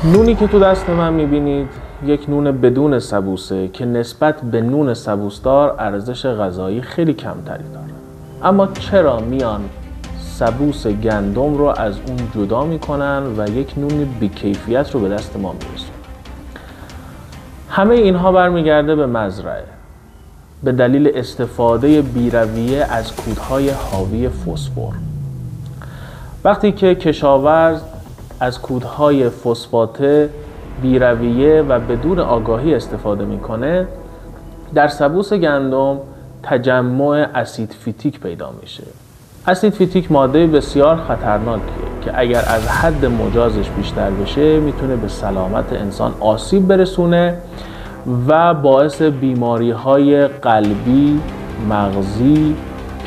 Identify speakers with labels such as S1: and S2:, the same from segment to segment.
S1: نونی که تو دست من میبینید یک نون بدون سبوسه که نسبت به نون سبوسدار ارزش غذایی خیلی کمتری داره. اما چرا میان سبوس گندم رو از اون جدا میکنن و یک نون بیکیفیت رو به دست ما میرسونن؟ همه اینها برمیگرده به مزرعه، به دلیل استفاده بی‌رویه از کودهای حاوی فسفر. وقتی که کشاورز از کودهای فسفاته بی‌رویه و بدون آگاهی استفاده میکنه، در سبوس گندم تجمع اسید فیتیک پیدا میشه. اسید فیتیک ماده بسیار خطرناکیه که اگر از حد مجازش بیشتر بشه میتونه به سلامت انسان آسیب برسونه و باعث بیماری‌های قلبی، مغزی،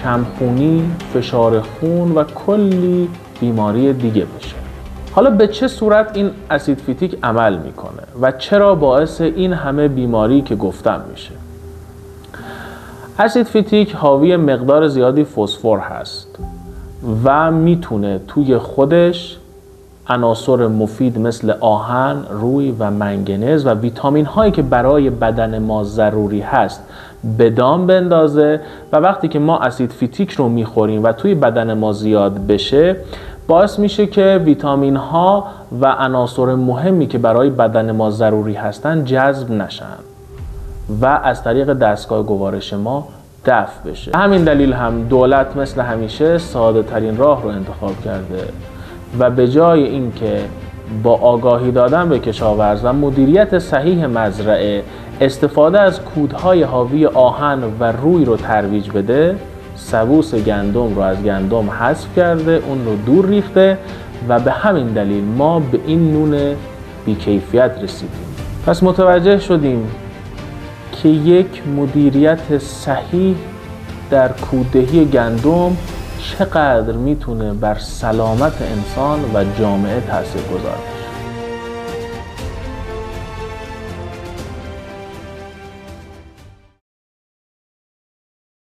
S1: کمخونی، فشار خون و کلی بیماری دیگه بشه. حالا به چه صورت این اسید فیتیک عمل میکنه و چرا باعث این همه بیماری که گفتم میشه؟ اسید فیتیک حاوی مقدار زیادی فسفر هست و میتونه توی خودش عناصر مفید مثل آهن، روی و منگنز و ویتامین هایی که برای بدن ما ضروری هست به دام بندازه و وقتی که ما اسید فیتیک رو میخوریم و توی بدن ما زیاد بشه باعث میشه که ویتامین ها و عناصر مهمی که برای بدن ما ضروری هستن جذب نشن و از طریق دستگاه گوارش ما دفع بشه. همین دلیل هم دولت مثل همیشه ساده ترین راه رو انتخاب کرده و به جای اینکه با آگاهی دادن به کشاورز و مدیریت صحیح مزرعه استفاده از کودهای حاوی آهن و روی رو ترویج بده، سبوس گندم رو از گندم حذف کرده، اون رو دور ریخته و به همین دلیل ما به این نون بیکیفیت رسیدیم. پس متوجه شدیم که یک مدیریت صحیح در کوددهی گندم چقدر میتونه بر سلامت انسان و جامعه تاثیر گذاره.